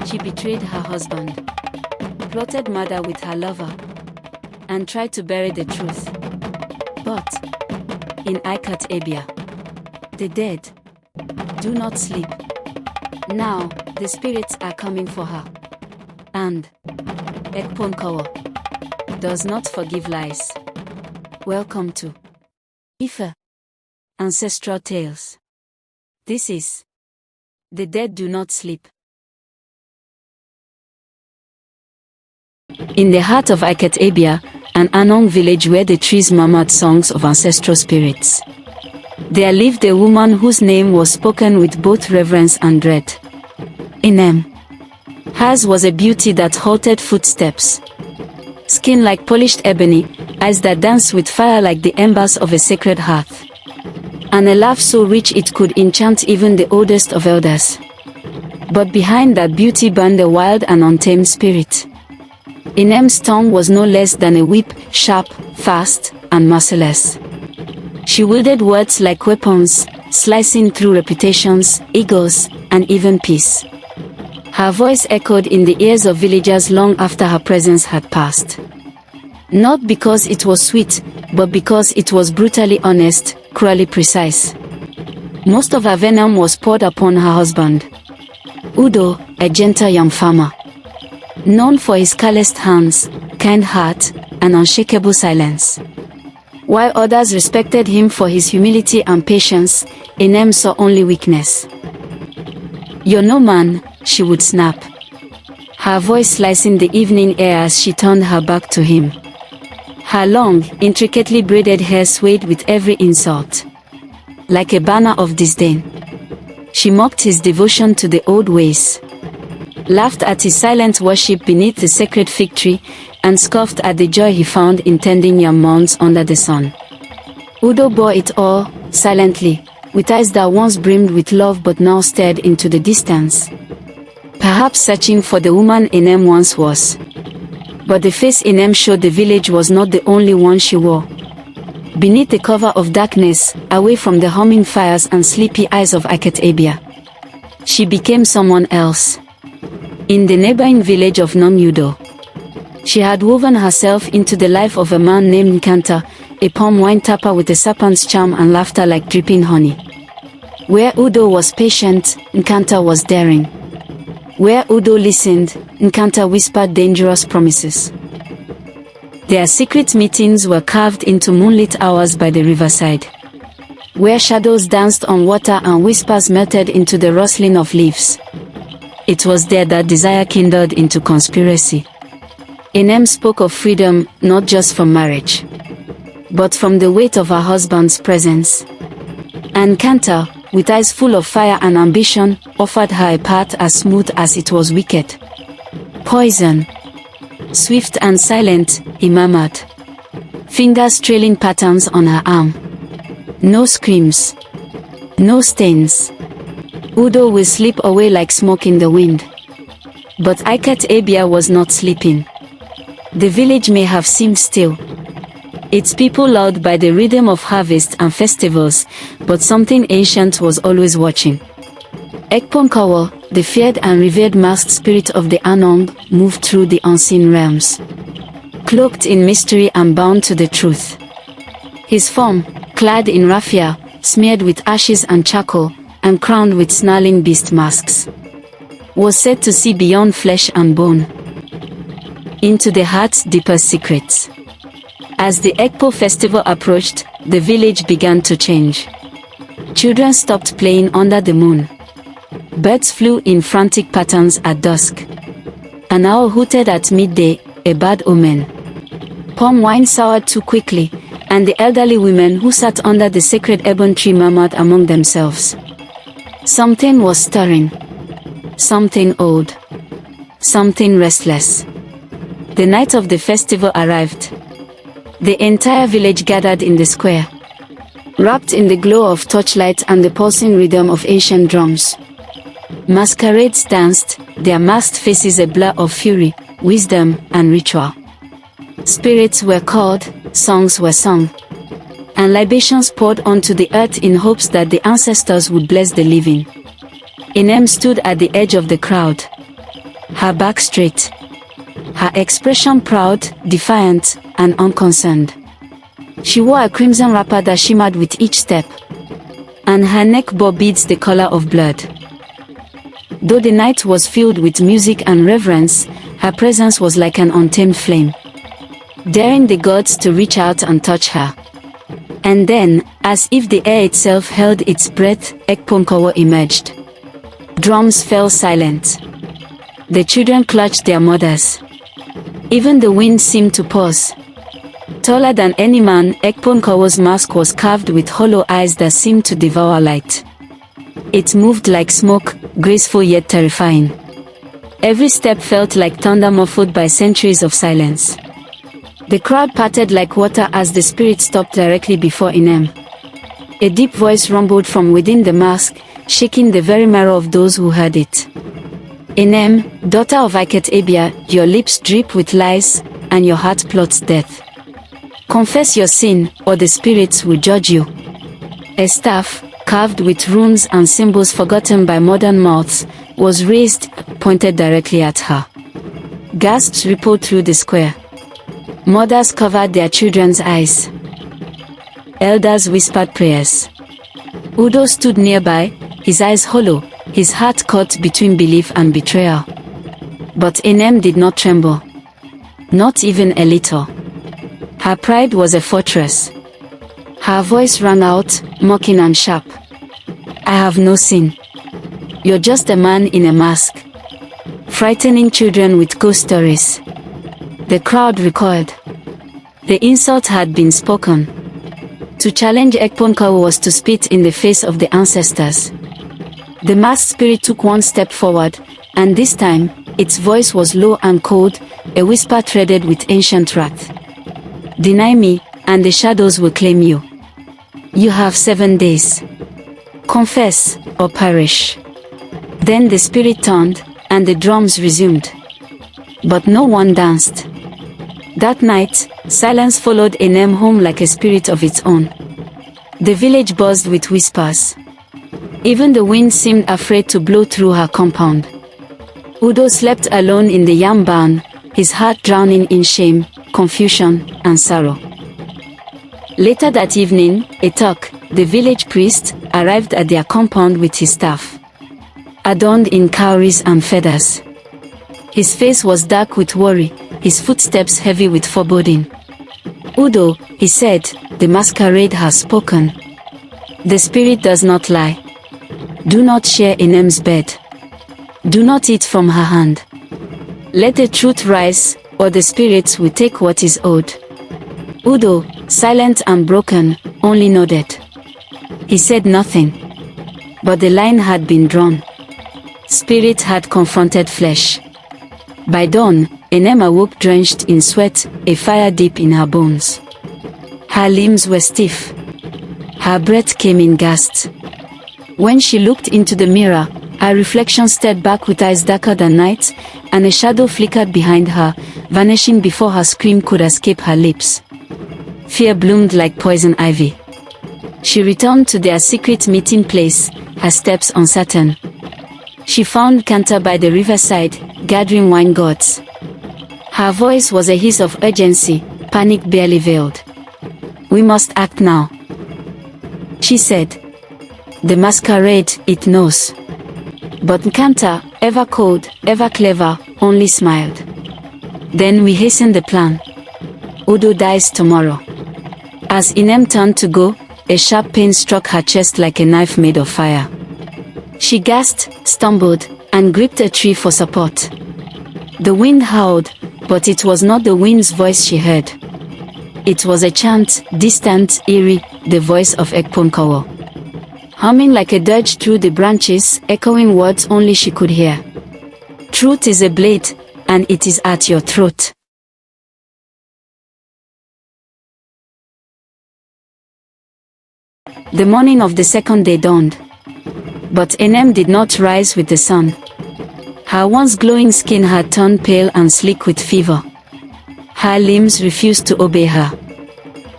She betrayed her husband, plotted murder with her lover, and tried to bury the truth. But in Ikot Abia, the dead do not sleep. Now the spirits are coming for her. And Ekpo Nkawo does not forgive lies. Welcome to Ife Ancestral Tales. This is The Dead Do Not Sleep. In the heart of Ikot Abia, an Annang village where the trees murmured songs of ancestral spirits, there lived a woman whose name was spoken with both reverence and dread. Inem. Hers was a beauty that halted footsteps. Skin like polished ebony, eyes that danced with fire like the embers of a sacred hearth, and a laugh so rich it could enchant even the oldest of elders. But behind that beauty burned a wild and untamed spirit. Inem's tongue was no less than a whip, sharp, fast, and merciless. She wielded words like weapons, slicing through reputations, egos, and even peace. Her voice echoed in the ears of villagers long after her presence had passed. Not because it was sweet, but because it was brutally honest, cruelly precise. Most of her venom was poured upon her husband, Udo, a gentle young farmer, known for his calloused hands, kind heart, and unshakable silence. While others respected him for his humility and patience, Inem saw only weakness. "You're no man," she would snap, her voice slicing the evening air as she turned her back to him. Her long, intricately braided hair swayed with every insult. Like a banner of disdain, she mocked his devotion to the old ways, laughed at his silent worship beneath the sacred fig tree, and scoffed at the joy he found in tending yam mounds under the sun. Udo bore it all, silently, with eyes that once brimmed with love but now stared into the distance, perhaps searching for the woman Inem once was. But the face Inem showed the village was not the only one she wore. Beneath the cover of darkness, away from the humming fires and sleepy eyes of Ikot Abia, she became someone else. In the neighboring village of Udo, she had woven herself into the life of a man named Nkanta, a palm wine tapper with a serpent's charm and laughter like dripping honey. Where Udo was patient, Nkanta was daring. Where Udo listened, Nkanta whispered dangerous promises. Their secret meetings were carved into moonlit hours by the riverside, where shadows danced on water and whispers melted into the rustling of leaves. It was there that desire kindled into conspiracy. Inem spoke of freedom, not just from marriage, but from the weight of her husband's presence. And Nkanta, with eyes full of fire and ambition, offered her a path as smooth as it was wicked. "Poison." Swift and silent, he murmured, fingers trailing patterns on her arm. "No screams, no stains. Udo will slip away like smoke in the wind." But Ikot Abia was not sleeping. The village may have seemed still, its people lulled by the rhythm of harvest and festivals, but something ancient was always watching. Ekpo Nkawo, the feared and revered masked spirit of the Annang, moved through the unseen realms, cloaked in mystery and bound to the truth. His form, clad in raffia, smeared with ashes and charcoal, and crowned with snarling beast masks, was said to see beyond flesh and bone, into the heart's deeper secrets. As the Ekpo festival approached, the village began to change. Children stopped playing under the moon. Birds flew in frantic patterns at dusk. An owl hooted at midday, a bad omen. Palm wine soured too quickly, and the elderly women who sat under the sacred ebon tree murmured among themselves. Something was stirring. Something old. Something restless. The night of the festival arrived. The entire village gathered in the square, wrapped in the glow of torchlight and the pulsing rhythm of ancient drums. Masquerades danced, their masked faces a blur of fury, wisdom, and ritual. Spirits were called, songs were sung, and libations poured onto the earth in hopes that the ancestors would bless the living. Inem stood at the edge of the crowd, her back straight, her expression proud, defiant, and unconcerned. She wore a crimson wrapper that shimmered with each step, and her neck bore beads the color of blood. Though the night was filled with music and reverence, her presence was like an untamed flame, daring the gods to reach out and touch her. And then, as if the air itself held its breath, Ekpo Nkawo emerged. Drums fell silent. The children clutched their mothers. Even the wind seemed to pause. Taller than any man, Ekpo Nkawo's mask was carved with hollow eyes that seemed to devour light. It moved like smoke, graceful yet terrifying. Every step felt like thunder muffled by centuries of silence. The crowd parted like water as the spirit stopped directly before Inem. A deep voice rumbled from within the mask, shaking the very marrow of those who heard it. Inem, daughter of Ikot Abia, your lips drip with lies, and your heart plots death. Confess your sin, or the spirits will judge you. A staff, carved with runes and symbols forgotten by modern mouths, was raised, pointed directly at her. Gasps rippled through the square. Mothers covered their children's eyes. Elders whispered prayers. Udo stood nearby, his eyes hollow, his heart caught between belief and betrayal. But Inem did not tremble. Not even a little. Her pride was a fortress. Her voice rang out, mocking and sharp. I have no sin. You're just a man in a mask, frightening children with ghost stories. The crowd recoiled. The insult had been spoken. To challenge Ekpo Nkawo was to spit in the face of the ancestors. The masked spirit took one step forward, and this time, its voice was low and cold, a whisper threaded with ancient wrath. Deny me, and the shadows will claim you. You have 7 days. Confess, or perish. Then the spirit turned, and the drums resumed. But no one danced. That night, silence followed Inem home like a spirit of its own. The village buzzed with whispers. Even the wind seemed afraid to blow through her compound. Udo slept alone in the yam barn, his heart drowning in shame, confusion, and sorrow. Later that evening, Etok, the village priest, arrived at their compound with his staff, adorned in cowries and feathers. His face was dark with worry, his footsteps heavy with foreboding. Udo, he said, the masquerade has spoken. The spirit does not lie. Do not share Inem's bed. Do not eat from her hand. Let the truth rise, or the spirits will take what is owed. Udo, silent and broken, only nodded. He said nothing. But the line had been drawn. Spirit had confronted flesh. By dawn, Inem awoke drenched in sweat, a fire deep in her bones. Her limbs were stiff. Her breath came in gasps. When she looked into the mirror, her reflection stared back with eyes darker than night, and a shadow flickered behind her, vanishing before her scream could escape her lips. Fear bloomed like poison ivy. She returned to their secret meeting place, her steps uncertain. She found Nkanta by the riverside, gathering wine gods. Her voice was a hiss of urgency, panic barely veiled. We must act now, she said. The masquerade, it knows. But Nkanta, ever cold, ever clever, only smiled. Then we hastened the plan. Udo dies tomorrow. As Inem turned to go, a sharp pain struck her chest like a knife made of fire. She gasped, stumbled, and gripped a tree for support. The wind howled, but it was not the wind's voice she heard. It was a chant, distant, eerie, the voice of Ekpo Nkawo, humming like a dirge through the branches, echoing words only she could hear. Truth is a blade, and it is at your throat. The morning of the second day dawned. But Inem did not rise with the sun. Her once glowing skin had turned pale and sleek with fever. Her limbs refused to obey her.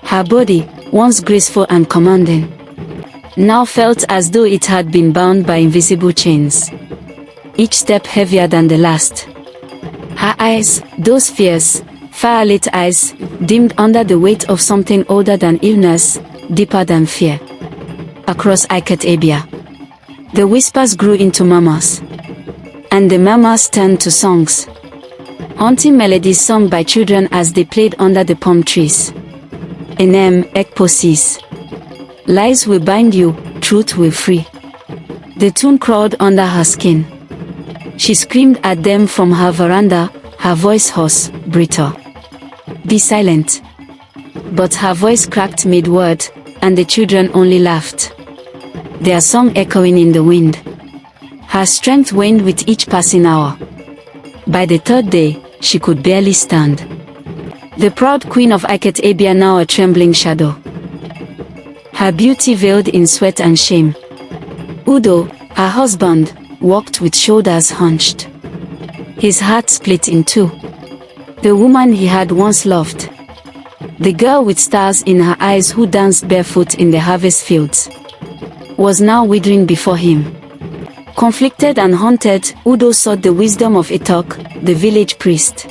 Her body, once graceful and commanding, now felt as though it had been bound by invisible chains, each step heavier than the last. Her eyes, those fierce, fire-lit eyes, dimmed under the weight of something older than illness, deeper than fear. Across Ikot Abia, the whispers grew into murmurs. And the murmurs turned to songs. Haunting melodies sung by children as they played under the palm trees. Inem, Ekpo says, lies will bind you, truth will free. The tune crawled under her skin. She screamed at them from her veranda, her voice hoarse, brittle. Be silent. But her voice cracked mid-word, and the children only laughed. Their song echoing in the wind. Her strength waned with each passing hour. By the third day, she could barely stand. The proud queen of Ikot Abia now a trembling shadow. Her beauty veiled in sweat and shame. Udo, her husband, walked with shoulders hunched. His heart split in two. The woman he had once loved. The girl with stars in her eyes who danced barefoot in the harvest fields, was now withering before him. Conflicted and haunted, Udo sought the wisdom of Itok, the village priest.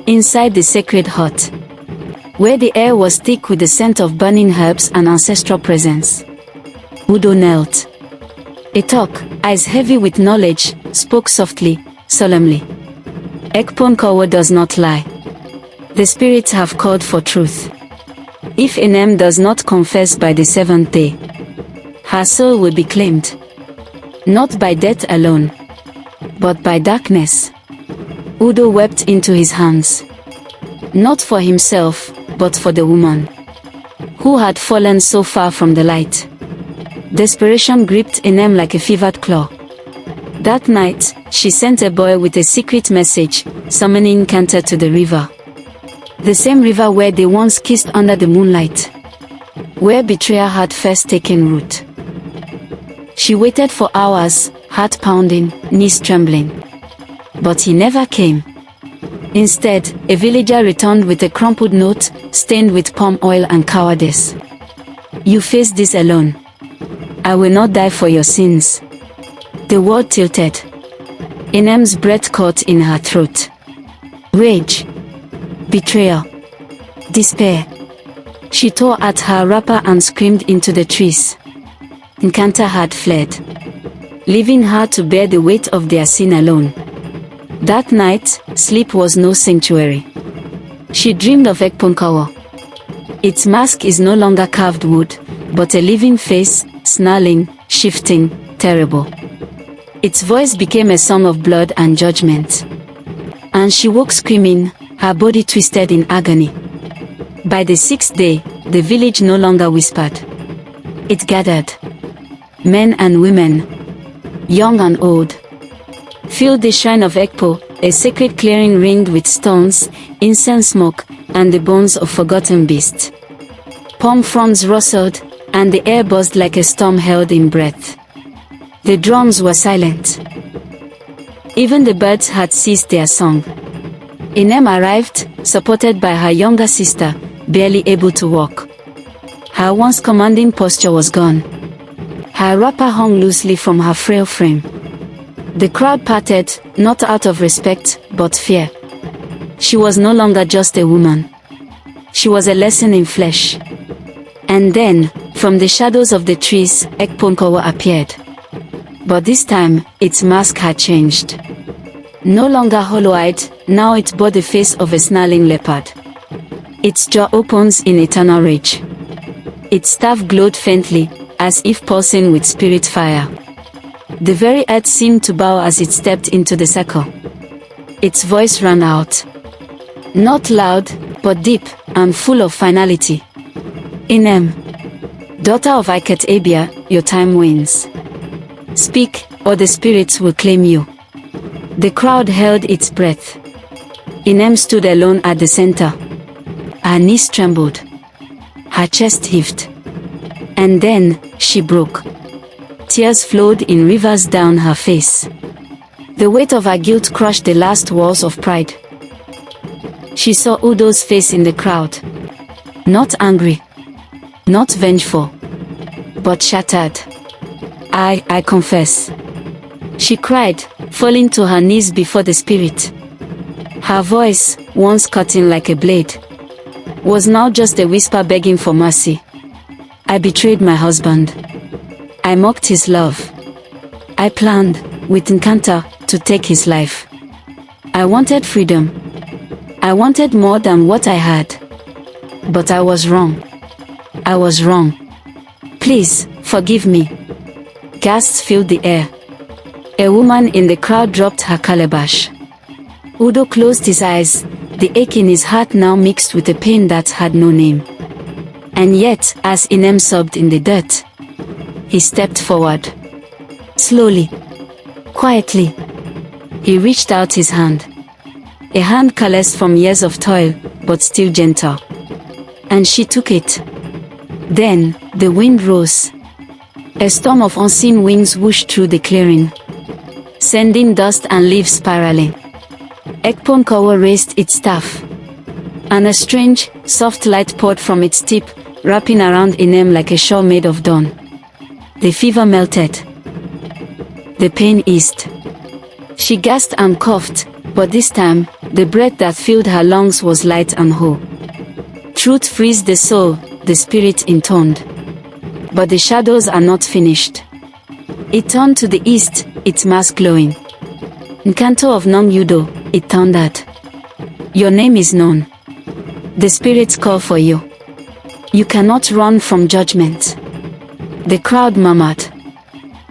Inside the sacred hut, where the air was thick with the scent of burning herbs and ancestral presence, Udo knelt. Itok, eyes heavy with knowledge, spoke softly, solemnly. Ekpo Nkawo does not lie. The spirits have called for truth. If Inem does not confess by the seventh day, her soul will be claimed. Not by death alone, but by darkness. Udo wept into his hands. Not for himself, but for the woman, who had fallen so far from the light. Desperation gripped Inem like a fevered claw. That night, she sent a boy with a secret message, summoning Nkanta to the river. The same river where they once kissed under the moonlight. Where betrayal had first taken root. She waited for hours, heart pounding, knees trembling. But he never came. Instead, a villager returned with a crumpled note, stained with palm oil and cowardice. You face this alone. I will not die for your sins. The word tilted. Inem's breath caught in her throat. Rage. Betrayal. Despair. She tore at her wrapper and screamed into the trees. Nkanta had fled, leaving her to bear the weight of their sin alone. That night, sleep was no sanctuary. She dreamed of Ekpo Nkawo. Its mask is no longer carved wood, but a living face, snarling, shifting, terrible. Its voice became a song of blood and judgment. And she woke screaming, her body twisted in agony. By the sixth day, the village no longer whispered. It gathered. Men and women, young and old, filled the shrine of Ekpo, a sacred clearing ringed with stones, incense smoke, and the bones of forgotten beasts. Palm fronds rustled, and the air buzzed like a storm held in breath. The drums were silent. Even the birds had ceased their song. Inem arrived, supported by her younger sister, barely able to walk. Her once commanding posture was gone. Her wrapper hung loosely from her frail frame. The crowd parted, not out of respect, but fear. She was no longer just a woman. She was a lesson in flesh. And then, from the shadows of the trees, Ekpo Nkawo appeared. But this time, its mask had changed. No longer hollow-eyed, now it bore the face of a snarling leopard. Its jaw opens in eternal rage. Its staff glowed faintly, as if pulsing with spirit fire. The very earth seemed to bow as it stepped into the circle. Its voice rang out. Not loud, but deep, and full of finality. Inem, daughter of Ikot Abia, your time wanes. Speak, or the spirits will claim you. The crowd held its breath. Inem stood alone at the center. Her knees trembled. Her chest heaved. And then, she broke. Tears flowed in rivers down her face. The weight of her guilt crushed the last walls of pride. She saw Udo's face in the crowd. Not angry. Not vengeful. But shattered. I confess. She cried, falling to her knees before the spirit. Her voice, once cutting like a blade, was now just a whisper begging for mercy. I betrayed my husband. I mocked his love. I planned, with Nkanta, to take his life. I wanted freedom. I wanted more than what I had. But I was wrong. I was wrong. Please, forgive me. Gasps filled the air. A woman in the crowd dropped her calabash. Udo closed his eyes, the ache in his heart now mixed with a pain that had no name. And yet, as Inem sobbed in the dirt, he stepped forward. Slowly, quietly, he reached out his hand. A hand calloused from years of toil, but still gentle. And she took it. Then, the wind rose. A storm of unseen wings whooshed through the clearing, sending dust and leaves spiraling. Ekpo Nkawo raised its staff, and a strange, soft light poured from its tip, wrapping around Inem like a shawl made of dawn. The fever melted. The pain eased. She gasped and coughed, but this time, the breath that filled her lungs was light and whole. Truth frees the soul, the spirit intoned. But the shadows are not finished. It turned to the east, its mask glowing. Nkanta of Udo, it thundered. Your name is known. The spirits call for you. You cannot run from judgment. The crowd murmured,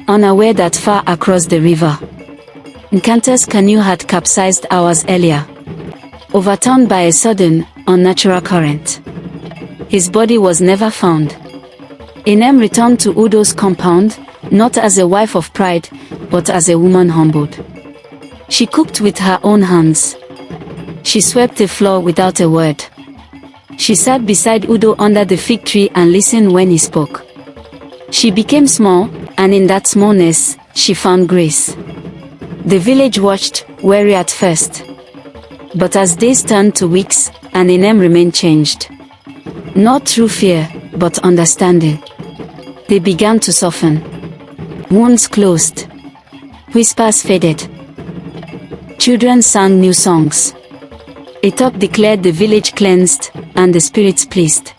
unaware that far across the river, Nkanta's canoe had capsized hours earlier, overturned by a sudden, unnatural current. His body was never found. Inem returned to Udo's compound, not as a wife of pride, but as a woman humbled. She cooked with her own hands. She swept the floor without a word. She sat beside Udo under the fig tree and listened when he spoke. She became small, and in that smallness, she found grace. The village watched, wary at first. But as days turned to weeks, and Inem remained changed. Not through fear, but understanding. They began to soften. Wounds closed. Whispers faded. Children sang new songs. A talk declared the village cleansed, and the spirits pleased.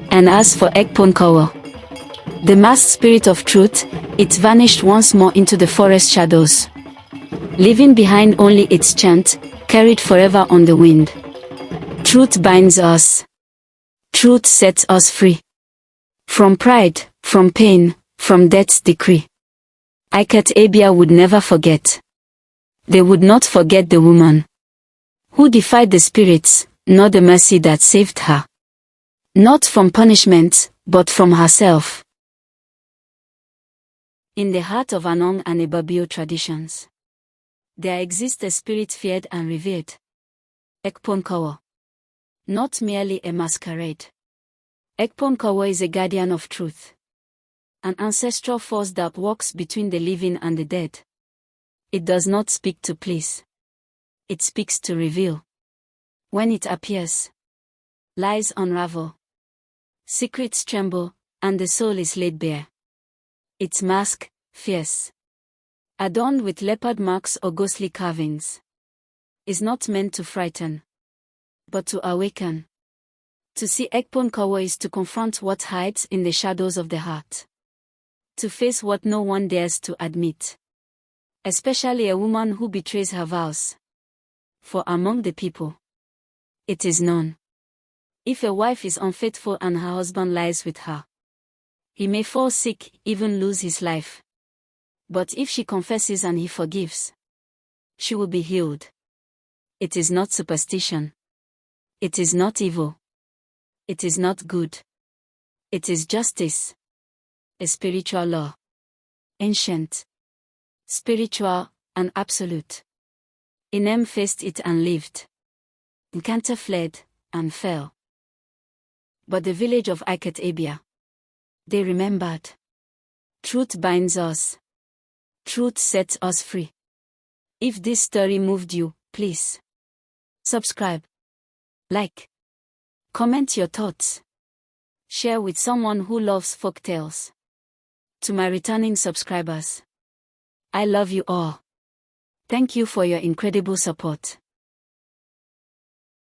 And as for Ekpo Nkawo, the masked spirit of truth, it vanished once more into the forest shadows, leaving behind only its chant, carried forever on the wind. Truth binds us. Truth sets us free. From pride, from pain, from death's decree. Ikot Abia would never forget. They would not forget the woman who defied the spirits, nor the mercy that saved her. Not from punishment, but from herself. In the heart of Annang and Ibibio traditions, there exists a spirit feared and revered. Ekpo Nkawo. Not merely a masquerade. Ekpo Nkawo is a guardian of truth. An ancestral force that walks between the living and the dead. It does not speak to please. It speaks to reveal. When it appears, lies unravel. Secrets tremble, and the soul is laid bare. Its mask, fierce, adorned with leopard marks or ghostly carvings, is not meant to frighten, but to awaken. To see Ekpo Nkawo is to confront what hides in the shadows of the heart. To face what no one dares to admit. Especially a woman who betrays her vows. For among the people, it is known. If a wife is unfaithful and her husband lies with her, he may fall sick, even lose his life. But if she confesses and he forgives, she will be healed. It is not superstition. It is not evil. It is not good. It is justice. A spiritual law. Ancient. Spiritual, and absolute. Inem faced it and lived. Nkanta fled, and fell. But the village of Ikot Abia, they remembered. Truth binds us. Truth sets us free. If this story moved you, please subscribe, like, comment your thoughts, share with someone who loves folktales. To my returning subscribers, I love you all. Thank you for your incredible support.